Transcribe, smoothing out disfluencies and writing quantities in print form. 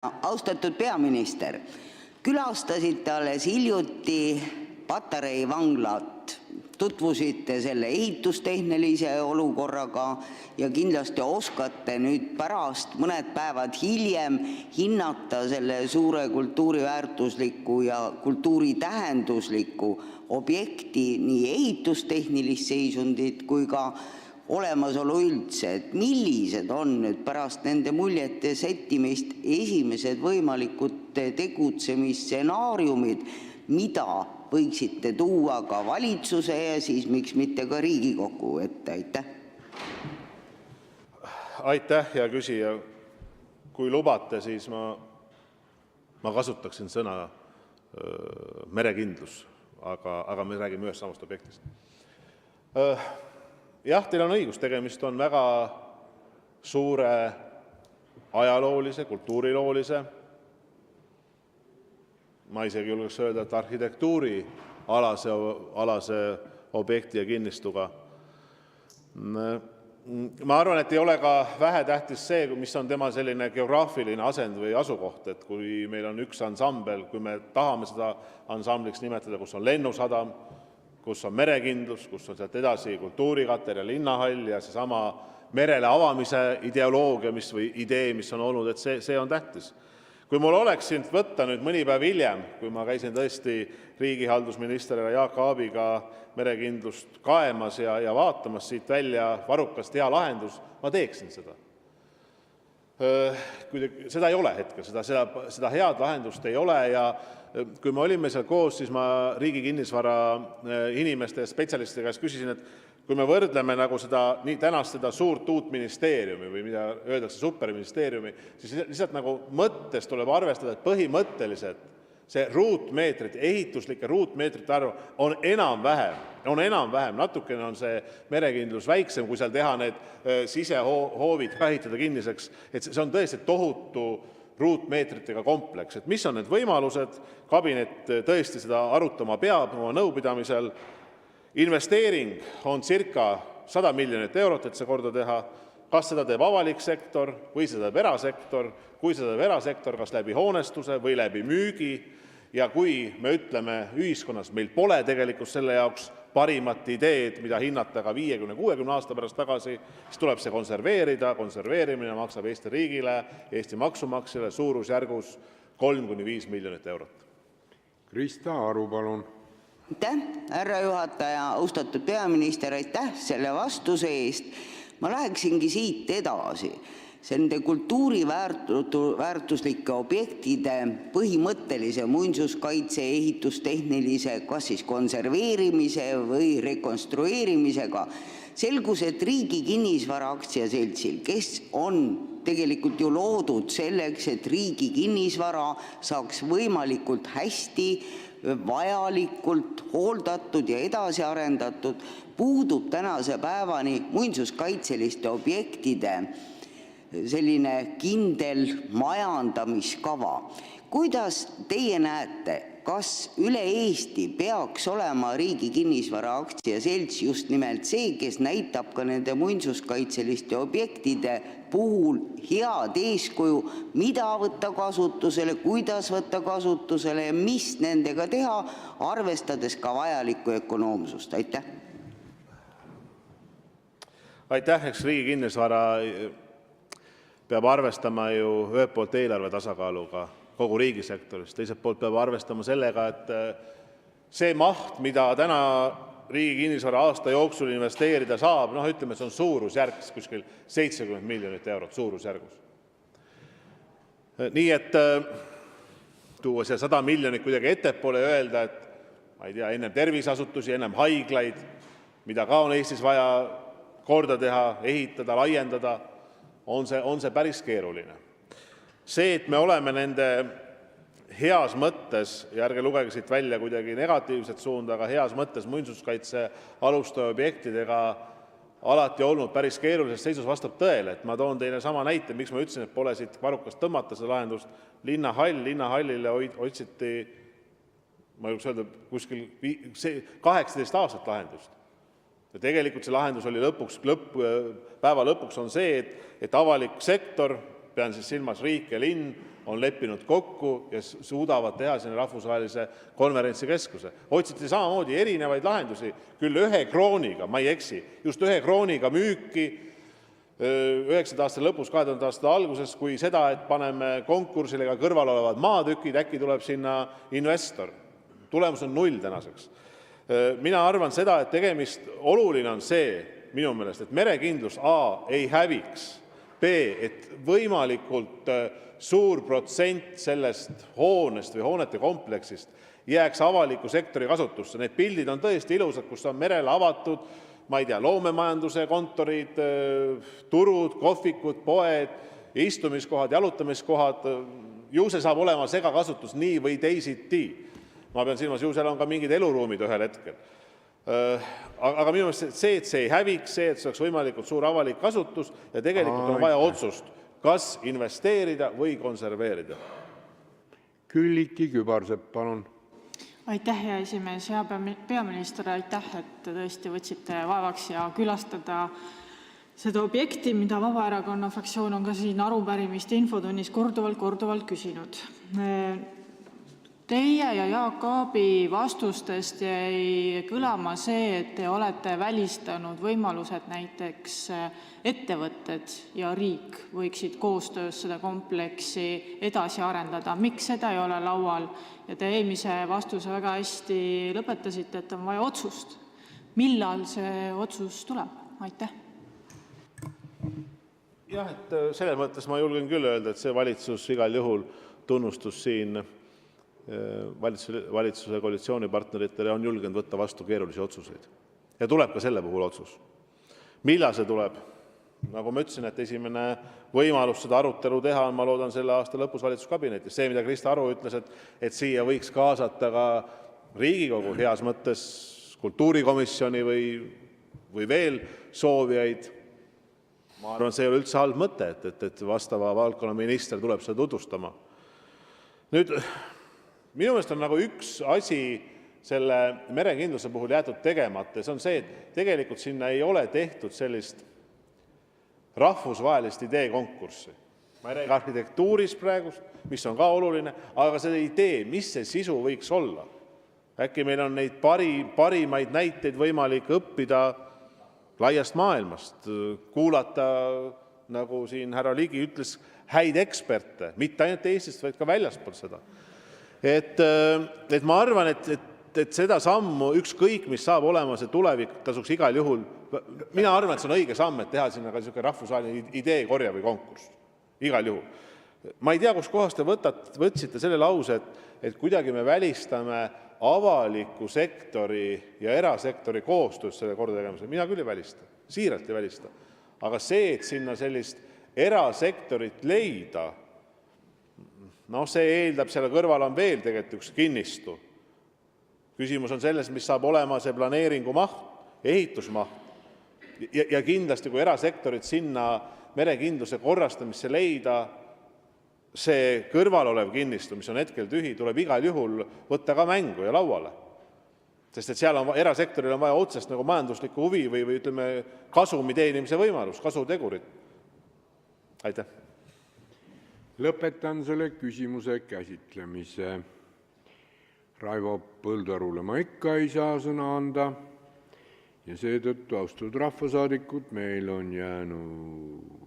Austatud peaminister, külastasite alles hiljuti Patarei vanglat, tutvusite selle ehitustehnilise olukorraga ja kindlasti oskate nüüd pärast mõned päevad hiljem hinnata selle suure kultuuriväärtusliku ja kultuuritähendusliku objekti nii ehitustehnilist seisundit kui ka olemasolu üldse, et millised on nüüd pärast nende muljete settimist esimesed võimalikud tegutsemisstsenaariumid, mida võiksite tuua ka valitsuse ja siis miks mitte ka Riigikogu ette? Aitäh! Aitäh, hea küsija. Kui lubate, siis ma kasutaksin sõna merekindlus, aga me räägime ühest samast objektist. Jah, teil on õigus, tegemist on väga suure ajaloolise, kultuuriloolise, ma isegi julgeks öelda, et arhitektuurialase objekti ja kinnistuga. Ma arvan, et ei ole ka vähetähtis see, mis on tema selline geograafiline asend või asukoht, et kui meil on üks ansambel, kui me tahame seda ansambliks nimetada, kus on lennusadam, kus on merekindlus, kus on sealt edasi kultuurikater ja linnahall ja seesama merele avamise ideoloogia või idee, mis on olnud, et see on tähtis. Kui mul oleks siin võtta nüüd mõni päev hiljem, kui ma käisin tõesti riigihaldusminister Jaak Aabiga merekindlust kaemas ja vaatamas siit välja varukast hea lahendus, ma teeksin seda. Seda ei ole hetkel, seda head lahendust ei ole ja kui me olime seal koos, siis ma Riigi Kinnisvara inimeste ja spetsialistide käest küsisin, et kui me võrdleme nagu tänast seda suurt uut ministeeriumi või mida öeldakse superministeeriumi, siis lihtsalt nagu mõttes tuleb arvestada, et põhimõtteliselt see ruutmeetrit, ehituslike ruutmeetrite arv on enam-vähem, natukene on see merekindlus väiksem, kui seal teha need sisehoovid ehitada kinniseks, et see on tõesti tohutu ruutmeetritega kompleks, et mis on need võimalused, kabinet tõesti seda arutama peab oma nõupidamisel. Investeering on circa 100 miljonit eurot, et see korda teha, kas seda teeb avalik sektor või seda teeb erasektor, kui seda teeb erasektor, kas läbi hoonestuse või läbi müügi ja kui me ütleme ühiskonnas, meil pole tegelikult selle jaoks parimat ideed, mida hinnata ka 50-60 aasta pärast tagasi, siis tuleb see konserveerimine maksab Eesti riigile, Eesti maksumaksjale suurusjärgus 3-5 miljonit eurot. Krista Aru, palun. Aitäh, härra juhataja, austatud peaminister, aitäh selle vastuse eest. Ma läheksingi siit edasi. Nende kultuuriväärtuslike objektide põhimõttelise muinsuskaitse ehitustehnilise kas siis konserveerimise või rekonstrueerimisega selgus, et Riigi Kinnisvara Aktsiaseltsil, kes on tegelikult ju loodud selleks, et riigi kinnisvara saaks võimalikult hästi, vajalikult hooldatud ja edasi arendatud, puudub tänase päevani muinsuskaitseliste objektide selline kindel majandamiskava. Kuidas teie näete, kas üle Eesti peaks olema Riigi Kinnisvara Aktsiaselts just nimelt see, kes näitab ka nende muinsuskaitseliste objektide puhul head eeskuju, mida võtta kasutusele, kuidas võtta kasutusele ja mis nendega teha, arvestades ka vajalikku ökonoomsust? Aitäh! Aitäh, eks Riigi Kinnisvara peab arvestama ju ühelt poolt eelarve tasakaaluga kogu riigisektoris, teiselt poolt peab arvestama sellega, et see maht, mida täna Riigi Kinnisvara aasta jooksul investeerida saab, ütleme, see on suurusjärgus kuskil 70 miljonit eurot suurusjärgus. Nii et tuua see 100 miljonit kuidagi ettepoole ja öelda, et ma ei tea, ennem terviseasutusi, ennem haiglaid, mida ka on Eestis vaja korda teha, ehitada, laiendada, on see päris keeruline. See, et me oleme nende heas mõttes, ja ärge lugege siit välja kuidagi negatiivset suunda, aga heas mõttes muinsuskaitse aluste objektidega alati olnud päris keerulises seisus, vastab tõele. Et ma toon teile sama näite, miks ma ütlesin, et pole siit varukast tõmmata seda lahendust. Linnahallile otsiti, ma julgeks öelda, kuskil 18 aastat lahendust. Ja tegelikult see lahendus oli päeva lõpuks on see, et avalik sektor, pean siis silmas riik ja linn, on leppinud kokku ja suudavad teha sinna rahvusvahelise konverentsikeskuse. Otsiti samamoodi erinevaid lahendusi, küll 1 krooniga, ma ei eksi, just 1 krooniga müüki 90. aasta lõpus, 2000. aasta alguses, kui seda, et paneme konkursile ka kõrval olevad maatükid, äkki tuleb sinna investor. Tulemus on 0 tänaseks. Mina arvan seda, et oluline on see, minu meelest, et merekindlus A ei häviks, B, et võimalikult suur protsent sellest hoonest või hoonete kompleksist jääks avaliku sektori kasutusse. Need pildid on tõesti ilusad, kus on merele avatud, ma ei tea, loomemajanduse kontorid, turud, kohvikud, poed, istumiskohad, jalutamiskohad. Ju see saab olema segakasutus nii või teisiti. Ma pean silmas, ju seal on ka mingid eluruumid ühel hetkel. Aga minu meelest see, et see ei häviks, see, et see oleks võimalikult suur avalik kasutus ja tegelikult on vaja otsust, kas investeerida või konserveerida. Külliki Kübarsepp, palun. Aitäh, hea esimees. Hea peaminister, aitäh, et tõesti võtsite vaevaks ja külastada seda objekti, mida Vabaerakonna fraktsioon on ka siin arupärimiste infotunnis korduvalt küsinud. Teie ja Jaak Aabi vastustest jäi kõlama see, et te olete välistanud võimalused, näiteks ettevõtted ja riik võiksid koostöös seda kompleksi edasi arendada. Miks seda ei ole laual? Ja te eelmise vastuse väga hästi lõpetasite, et on vaja otsust. Millal see otsus tuleb? Aitäh. Jah, et selles mõttes ma julgen küll öelda, et see valitsus igal juhul tunnustus siin valitsuse koalitsioonipartneritele on julgenud võtta vastu keerulisi otsuseid. Ja tuleb ka selle puhul otsus. Millal see tuleb? Nagu ma ütlesin, et esimene võimalus seda arutelu teha on, ma loodan, selle aasta lõpus valitsuskabinetis. See, mida Krista Aru ütles, et siia võiks kaasata ka Riigikogu heas mõttes kultuurikomisjoni või veel soovijaid. Ma arvan, see ei ole üldse halb mõte, et vastava valdkonna minister tuleb seda tutvustama. Nüüd, minu meelest on nagu üks asi selle merekindluse puhul jäetud tegemata. See on see, et tegelikult sinna ei ole tehtud sellist rahvusvahelist ideekonkurssi. Ma ei räägi arhitektuuris praegu, mis on ka oluline, aga see idee, mis see sisu võiks olla. Äkki meil on neid parimaid näiteid võimalik õppida laiast maailmast, kuulata, nagu siin härra Ligi ütles, häid eksperte, mitte ainult Eestist, vaid ka väljaspool seda. Et ma arvan, et seda sammu, ükskõik mis saab olema see tulevik, tasuks igal juhul, mina arvan, et see on õige samm, et teha sinna ka rahvusvaheline ideekorje või konkurss. Igal juhul. Ma ei tea, kus kohast te võtsite selle lause, et kuidagi me välistame avaliku sektori ja erasektori koostöös selle korda tegemisel. Mina küll ei välista, siiralt ei välista. Aga see, et sinna sellist erasektorit leida, see eeldab, selle kõrval on veel tegelikult üks kinnistu. Küsimus on selles, mis saab olema see planeeringu maht, ehitusmaht. Ja kindlasti, kui erasektorit sinna merekindluse korrastamisse leida, see kõrval olev kinnistu, mis on hetkel tühi, tuleb igal juhul võtta ka mängu ja lauale. Sest et seal on erasektoril on vaja otsest nagu majanduslikku huvi või ütleme kasumi teenimise võimalus, kasutegurid. Aitäh. Lõpetan selle küsimuse käsitlemise. Raivo Põldarule ma ikka ei saa sõna anda ja seetõttu, austatud rahvasaadikud, meil on jäänud